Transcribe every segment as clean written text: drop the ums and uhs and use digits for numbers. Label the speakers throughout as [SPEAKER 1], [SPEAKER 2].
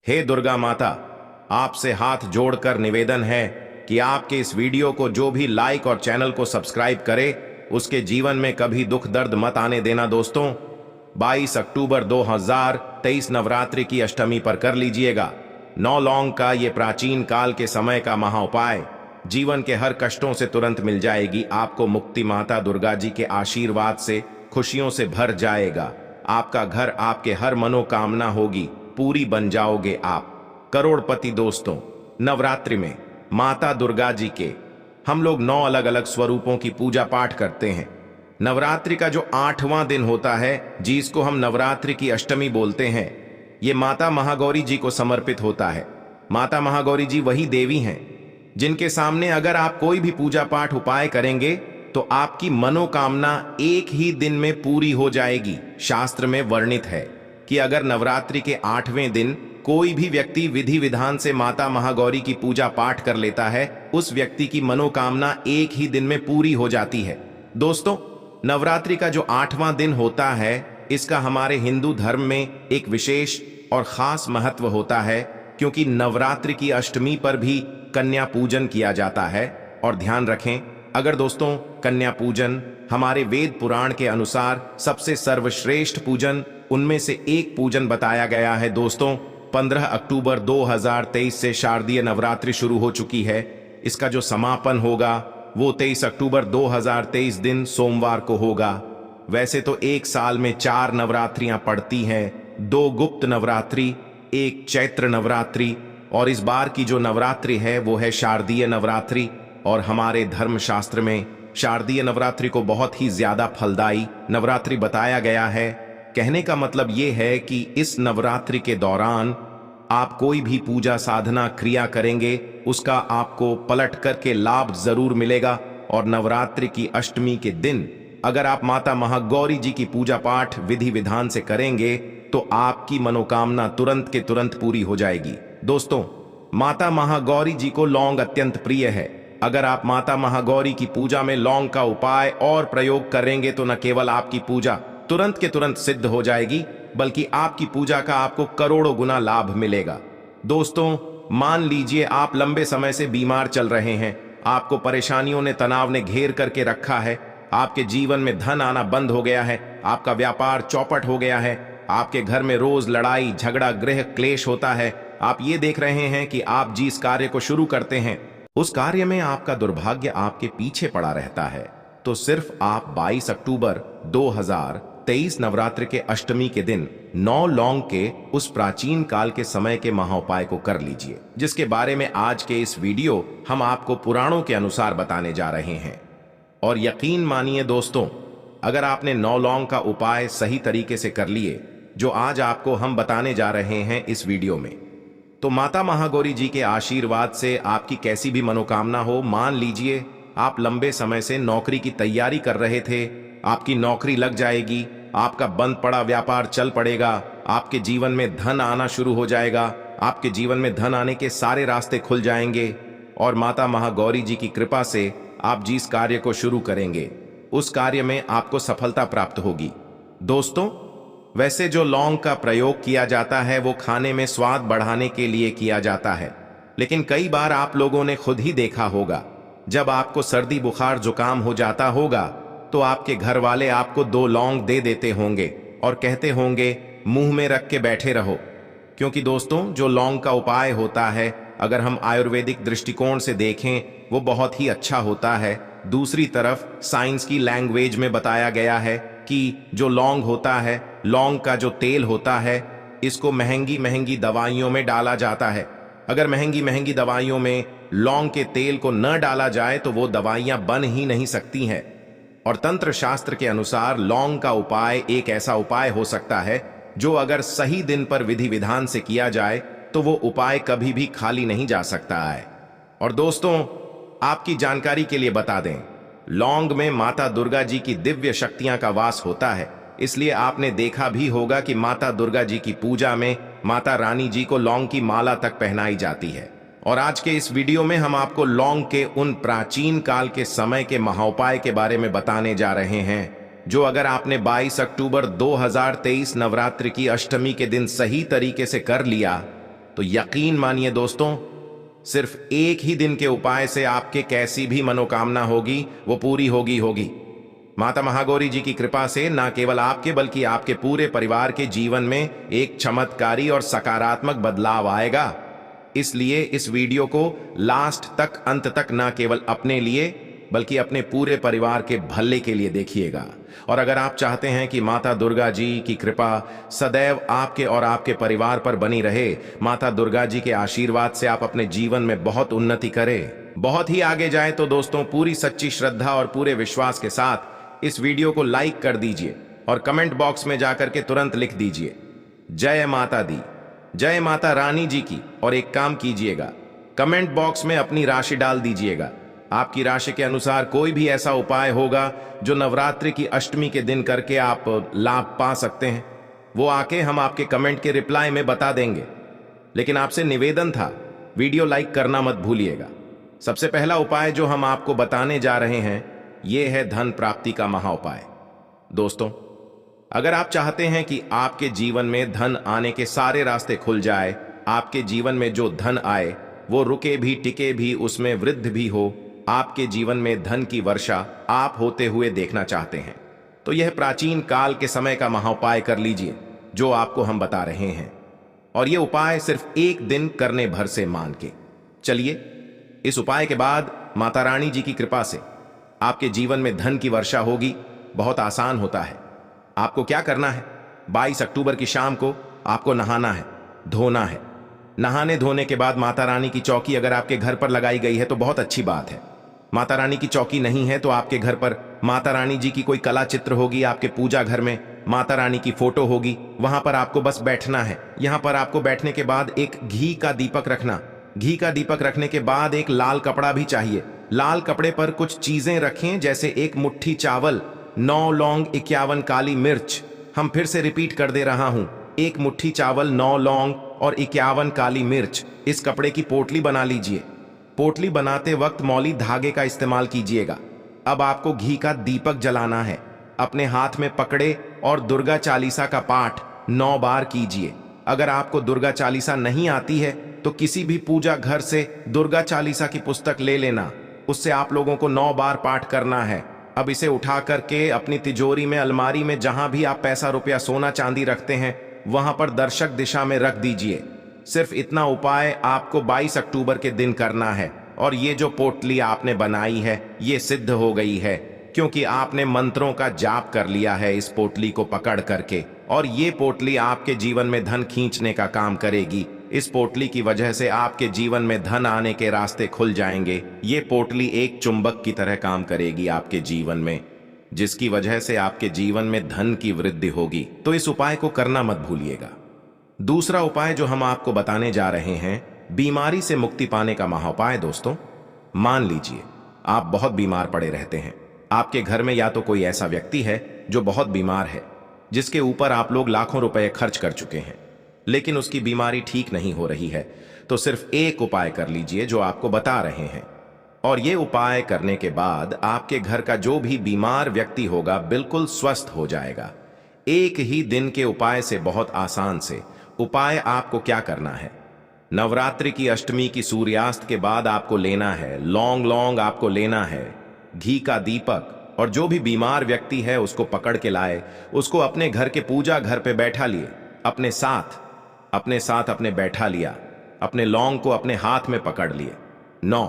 [SPEAKER 1] हे दुर्गा माता, आपसे हाथ जोड़कर निवेदन है कि आपके इस वीडियो को जो भी लाइक और चैनल को सब्सक्राइब करे उसके जीवन में कभी दुख दर्द मत आने देना। दोस्तों, 22 अक्टूबर 2023 नवरात्रि की अष्टमी पर कर लीजिएगा 9 लौंग का ये प्राचीन काल के समय का महाउपाय। जीवन के हर कष्टों से तुरंत मिल जाएगी आपको मुक्ति। माता दुर्गा जी के आशीर्वाद से खुशियों से भर जाएगा आपका घर, आपके हर मनोकामना होगी पूरी, बन जाओगे आप करोड़पति। दोस्तों, नवरात्रि में माता दुर्गा जी के हम लोग 9 अलग अलग स्वरूपों की पूजा पाठ करते हैं। नवरात्रि का जो 8वां दिन होता है, जिसको हम नवरात्रि की अष्टमी बोलते हैं, ये माता महागौरी जी को समर्पित होता है। माता महागौरी जी वही देवी हैं जिनके सामने अगर आप कोई भी पूजा पाठ उपाय करेंगे तो आपकी मनोकामना एक ही दिन में पूरी हो जाएगी। शास्त्र में वर्णित है कि अगर नवरात्रि के 8वें दिन कोई भी व्यक्ति विधि विधान से माता महागौरी की पूजा पाठ कर लेता है, उस व्यक्ति की मनोकामना एक ही दिन में पूरी हो जाती है। दोस्तों, नवरात्रि का जो 8वां दिन होता है, इसका हमारे हिंदू धर्म में एक विशेष और खास महत्व होता है, क्योंकि नवरात्रि की अष्टमी पर भी कन्या पूजन किया जाता है। और ध्यान रखें, अगर दोस्तों कन्या पूजन हमारे वेद पुराण के अनुसार सबसे सर्वश्रेष्ठ पूजन उनमें से एक पूजन बताया गया है। दोस्तों, 15 अक्टूबर 2023 से शारदीय नवरात्रि शुरू हो चुकी है। इसका जो समापन होगा वो 23 अक्टूबर 2023 दिन सोमवार को होगा। वैसे तो एक साल में 4 नवरात्रियां पड़ती हैं, 2 गुप्त नवरात्रि, 1 चैत्र नवरात्रि, और इस बार की जो नवरात्रि है वो है शारदीय नवरात्रि। और हमारे धर्मशास्त्र में शारदीय नवरात्रि को बहुत ही ज्यादा फलदायी नवरात्रि बताया गया है। कहने का मतलब ये है कि इस नवरात्रि के दौरान आप कोई भी पूजा साधना क्रिया करेंगे, उसका आपको पलट करके लाभ जरूर मिलेगा। और नवरात्रि की अष्टमी के दिन अगर आप माता महागौरी जी की पूजा पाठ विधि विधान से करेंगे तो आपकी मनोकामना तुरंत के तुरंत पूरी हो जाएगी। दोस्तों, माता महागौरी जी को लौंग अत्यंत प्रिय है। अगर आप माता महागौरी की पूजा में लौंग का उपाय और प्रयोग करेंगे तो न केवल आपकी पूजा तुरंत के तुरंत सिद्ध हो जाएगी, बल्कि आपकी पूजा का आपको करोड़ों गुना लाभ मिलेगा। दोस्तों, मान लीजिए आप लंबे समय से बीमार चल रहे हैं, आपको परेशानियों ने, तनाव ने घेर करके रखा है, आपके जीवन में धन आना बंद हो गया है, आपका व्यापार चौपट हो गया है, आपके घर में रोज लड़ाई झगड़ा गृह क्लेश होता है, आप ये देख रहे हैं कि आप जिस कार्य को शुरू करते हैं उस कार्य में आपका दुर्भाग्य आपके पीछे पड़ा रहता है, तो सिर्फ आप 22 अक्टूबर 2023 नवरात्रि के अष्टमी के दिन 9 लौंग के उस प्राचीन काल के समय के महाउपाय को कर लीजिए, जिसके बारे में आज के इस वीडियो हम आपको पुराणों के अनुसार बताने जा रहे हैं। और यकीन मानिए दोस्तों, अगर आपने 9 लौंग का उपाय सही तरीके से कर लिए, जो आज आपको हम बताने जा रहे हैं इस वीडियो में, तो माता महागौरी जी के आशीर्वाद से आपकी कैसी भी मनोकामना हो, मान लीजिए आप लंबे समय से नौकरी की तैयारी कर रहे थे, आपकी नौकरी लग जाएगी, आपका बंद पड़ा व्यापार चल पड़ेगा, आपके जीवन में धन आना शुरू हो जाएगा, आपके जीवन में धन आने के सारे रास्ते खुल जाएंगे, और माता महागौरी जी की कृपा से आप जिस कार्य को शुरू करेंगे उस कार्य में आपको सफलता प्राप्त होगी। दोस्तों, वैसे जो लौंग का प्रयोग किया जाता है वो खाने में स्वाद बढ़ाने के लिए किया जाता है, लेकिन कई बार आप लोगों ने खुद ही देखा होगा, जब आपको सर्दी बुखार जुकाम हो जाता होगा तो आपके घर वाले आपको 2 लौंग दे देते होंगे और कहते होंगे मुंह में रख के बैठे रहो। क्योंकि दोस्तों, जो लौंग का उपाय होता है, अगर हम आयुर्वेदिक दृष्टिकोण से देखें, वो बहुत ही अच्छा होता है। दूसरी तरफ साइंस की लैंग्वेज में बताया गया है कि जो लौंग होता है, लौंग का जो तेल होता है, इसको महंगी महंगी दवाइयों में डाला जाता है। अगर महंगी महंगी दवाइयों में लौंग के तेल को न डाला जाए तो वो दवाइयां बन ही नहीं सकती हैं। और तंत्र शास्त्र के अनुसार लौंग का उपाय एक ऐसा उपाय हो सकता है जो अगर सही दिन पर विधि विधान से किया जाए तो वो उपाय कभी भी खाली नहीं जा सकता है। और दोस्तों, आपकी जानकारी के लिए बता दें, लौंग में माता दुर्गा जी की दिव्य शक्तियां का वास होता है, इसलिए आपने देखा भी होगा कि माता दुर्गा जी की पूजा में माता रानी जी को लौंग की माला तक पहनाई जाती है। और आज के इस वीडियो में हम आपको लौंग के उन प्राचीन काल के समय के महाउपाय के बारे में बताने जा रहे हैं, जो अगर आपने 22 अक्टूबर 2023 नवरात्रि की अष्टमी के दिन सही तरीके से कर लिया तो यकीन मानिए दोस्तों, सिर्फ एक ही दिन के उपाय से आपके कैसी भी मनोकामना होगी वो पूरी होगी होगी। माता महागौरी जी की कृपा से न केवल आपके बल्कि आपके पूरे परिवार के जीवन में एक चमत्कारी और सकारात्मक बदलाव आएगा। इसलिए इस वीडियो को लास्ट तक, अंत तक न केवल अपने लिए बल्कि अपने पूरे परिवार के भले के लिए देखिएगा। और अगर आप चाहते हैं कि माता दुर्गा जी की कृपा सदैव आपके और आपके परिवार पर बनी रहे, माता दुर्गा जी के आशीर्वाद से आप अपने जीवन में बहुत उन्नति करें, बहुत ही आगे जाए, तो दोस्तों पूरी सच्ची श्रद्धा और पूरे विश्वास के साथ इस वीडियो को लाइक कर दीजिए और कमेंट बॉक्स में जाकर के तुरंत लिख दीजिए जय माता दी, जय माता रानी जी की। और एक काम कीजिएगा, कमेंट बॉक्स में अपनी राशि डाल दीजिएगा। आपकी राशि के अनुसार कोई भी ऐसा उपाय होगा जो नवरात्रि की अष्टमी के दिन करके आप लाभ पा सकते हैं, वो आके हम आपके कमेंट के रिप्लाई में बता देंगे। लेकिन आपसे निवेदन था, वीडियो लाइक करना मत भूलिएगा। सबसे पहला उपाय जो हम आपको बताने जा रहे हैं ये है धन प्राप्ति का महा उपाय। दोस्तों, अगर आप चाहते हैं कि आपके जीवन में धन आने के सारे रास्ते खुल जाए, आपके जीवन में जो धन आए वो रुके भी टिके भी, उसमें वृद्धि भी हो, आपके जीवन में धन की वर्षा आप होते हुए देखना चाहते हैं, तो यह प्राचीन काल के समय का महाउपाय कर लीजिए जो आपको हम बता रहे हैं। और यह उपाय सिर्फ एक दिन करने भर से मान के चलिए। इस उपाय के बाद माता रानी जी की कृपा से आपके जीवन में धन की वर्षा होगी। बहुत आसान होता है। आपको क्या करना है, 22 अक्टूबर की शाम को आपको नहाना है, धोना है। नहाने धोने के बाद माता रानी की चौकी अगर आपके घर पर लगाई गई है तो बहुत अच्छी बात है। माता रानी की चौकी नहीं है तो आपके घर पर माता रानी जी की कोई कला चित्र होगी, आपके पूजा घर में माता रानी की फोटो होगी, वहां पर आपको बस बैठना है। यहां पर आपको बैठने के बाद एक घी का दीपक रखना। घी का दीपक रखने के बाद एक लाल कपड़ा भी चाहिए। लाल कपड़े पर कुछ चीजें रखें, जैसे एक मुट्ठी चावल, 9 लौंग, 51 काली मिर्च। हम फिर से रिपीट कर दे रहा हूं, एक मुट्ठी चावल, 9 लौंग और 51 काली मिर्च। इस कपड़े की पोटली बना लीजिए। पोटली बनाते वक्त मौली धागे का इस्तेमाल कीजिएगा। अब आपको घी का दीपक जलाना है। अपने हाथ में पकड़े और दुर्गा चालीसा का पाठ 9 बार कीजिए। अगर आपको दुर्गा चालीसा नहीं आती है तो किसी भी पूजा घर से दुर्गा चालीसा की पुस्तक ले लेना, उससे आप लोगों को 9 बार पाठ करना है। अब इसे उठा करके अपनी तिजोरी में, अलमारी में, जहां भी आप पैसा रुपया सोना चांदी रखते हैं वहां पर दर्शक दिशा में रख दीजिए। सिर्फ इतना उपाय आपको 22 अक्टूबर के दिन करना है। और ये जो पोटली आपने बनाई है ये सिद्ध हो गई है, क्योंकि आपने मंत्रों का जाप कर लिया है इस पोटली को पकड़ करके। और ये पोटली आपके जीवन में धन खींचने का काम करेगी। इस पोटली की वजह से आपके जीवन में धन आने के रास्ते खुल जाएंगे। ये पोटली एक चुंबक की तरह काम करेगी आपके जीवन में, जिसकी वजह से आपके जीवन में धन की वृद्धि होगी। तो इस उपाय को करना मत भूलिएगा। दूसरा उपाय जो हम आपको बताने जा रहे हैं, बीमारी से मुक्ति पाने का महाउपाय। दोस्तों, मान लीजिए आप बहुत बीमार पड़े रहते हैं। आपके घर में या तो कोई ऐसा व्यक्ति है जो बहुत बीमार है, जिसके ऊपर आप लोग लाखों रुपए खर्च कर चुके हैं, लेकिन उसकी बीमारी ठीक नहीं हो रही है। तो सिर्फ एक उपाय कर लीजिए जो आपको बता रहे हैं, और ये उपाय करने के बाद आपके घर का जो भी बीमार व्यक्ति होगा बिल्कुल स्वस्थ हो जाएगा। एक ही दिन के उपाय से, बहुत आसान से। उपाय आपको क्या करना है, नवरात्रि की अष्टमी की सूर्यास्त के बाद आपको लेना है लौंग आपको लेना है, घी का दीपक, और जो भी बीमार व्यक्ति है उसको पकड़ के लाए, उसको अपने घर के पूजा घर पे बैठा लिए, अपने साथ अपने बैठा लिया। अपने लौंग को अपने हाथ में पकड़ लिए। 9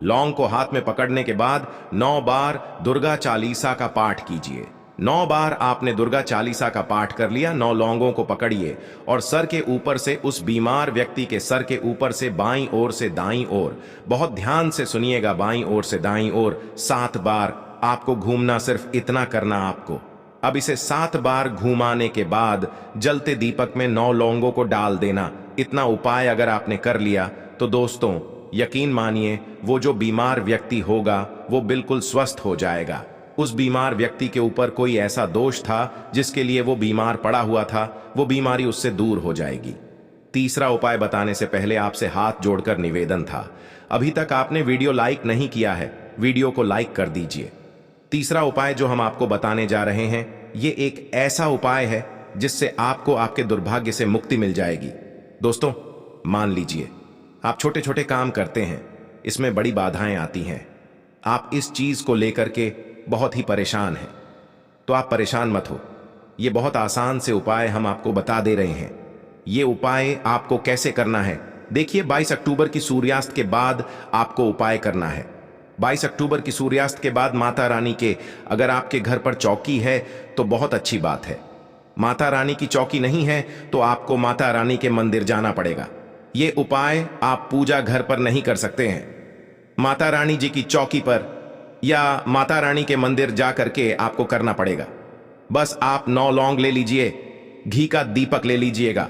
[SPEAKER 1] लौंग को हाथ में पकड़ने के बाद 9 बार दुर्गा चालीसा का पाठ कीजिए। 9 बार आपने दुर्गा चालीसा का पाठ कर लिया। 9 लौंगों को पकड़िए और सर के ऊपर से, उस बीमार व्यक्ति के सर के ऊपर से बाईं ओर से दाईं ओर, बहुत ध्यान से सुनिएगा, बाईं ओर से दाईं ओर 7 बार आपको घूमना। सिर्फ इतना करना आपको। अब इसे 7 बार घुमाने के बाद जलते दीपक में 9 लौंगों को डाल देना। इतना उपाय अगर आपने कर लिया तो दोस्तों यकीन मानिए वो जो बीमार व्यक्ति होगा वो बिल्कुल स्वस्थ हो जाएगा। उस बीमार व्यक्ति के ऊपर कोई ऐसा दोष था जिसके लिए वो बीमार पड़ा हुआ था, वो बीमारी उससे दूर हो जाएगी। तीसरा उपाय बताने से पहले आपसे हाथ जोड़कर निवेदन था, अभी तक आपने वीडियो लाइक नहीं किया है, वीडियो को लाइक कर दीजिए। तीसरा उपाय जो हम आपको बताने जा रहे हैं, ये एक ऐसा उपाय है जिससे आपको आपके दुर्भाग्य से मुक्ति मिल जाएगी। दोस्तों, मान लीजिए आप छोटे छोटे काम करते हैं, इसमें बड़ी बाधाएं आती हैं, आप इस चीज को लेकर के बहुत ही परेशान हैं, तो आप परेशान मत हो। ये बहुत आसान से उपाय हम आपको बता दे रहे हैं। ये उपाय आपको कैसे करना है, देखिए 22 अक्टूबर की सूर्यास्त के बाद आपको उपाय करना है। 22 अक्टूबर की सूर्यास्त के बाद माता रानी के, अगर आपके घर पर चौकी है तो बहुत अच्छी बात है। माता रानी की चौकी नहीं है तो आपको माता रानी के मंदिर जाना पड़ेगा। ये उपाय आप पूजा घर पर नहीं कर सकते हैं, माता रानी जी की चौकी पर या माता रानी के मंदिर जा करके आपको करना पड़ेगा। बस आप 9 लौंग ले लीजिए, घी का दीपक ले लीजिएगा,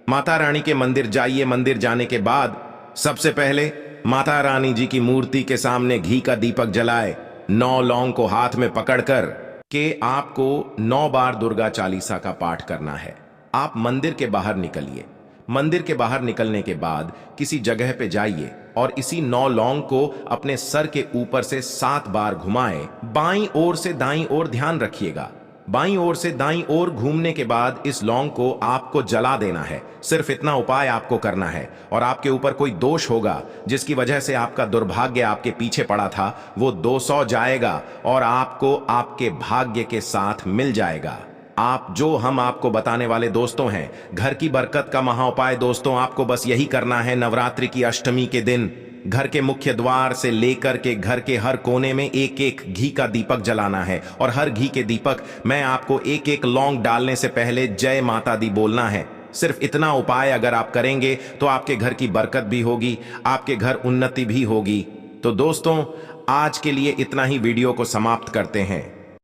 [SPEAKER 1] माता रानी के मंदिर जाइए। मंदिर जाने के बाद सबसे पहले माता रानी जी की मूर्ति के सामने घी का दीपक जलाए, 9 लौंग को हाथ में पकड़कर के आपको 9 बार दुर्गा चालीसा का पाठ करना है। आप मंदिर के बाहर निकलिए। मंदिर के बाहर निकलने के बाद किसी जगह पे जाइए और इसी 9 लौंग को अपने सर के ऊपर से 7 बार घुमाएं। बाईं ओर से दाईं ओर ध्यान रखिएगा। बाईं ओर से दाईं ओर घूमने के बाद इस लौंग को आपको जला देना है। सिर्फ इतना उपाय आपको करना है। और आपके ऊपर कोई दोष होगा जिसकी वजह से आपका दुर्भाग्य आपके पीछे पड़ा था, वो 200 जाएगा और आपको आपके भाग्य के साथ मिल जाएगा। आप जो हम आपको बताने वाले दोस्तों हैं, घर की बरकत का महाउपाय दोस्तों, आपको बस यही करना है। नवरात्रि की अष्टमी के दिन घर के मुख्य द्वार से लेकर के घर के हर कोने में एक एक घी का दीपक जलाना है और हर घी के दीपक में आपको एक एक लौंग डालने से पहले जय माता दी बोलना है। सिर्फ इतना उपाय अगर आप करेंगे तो आपके घर की बरकत भी होगी, आपके घर उन्नति भी होगी। तो दोस्तों, आज के लिए इतना ही, वीडियो को समाप्त करते हैं।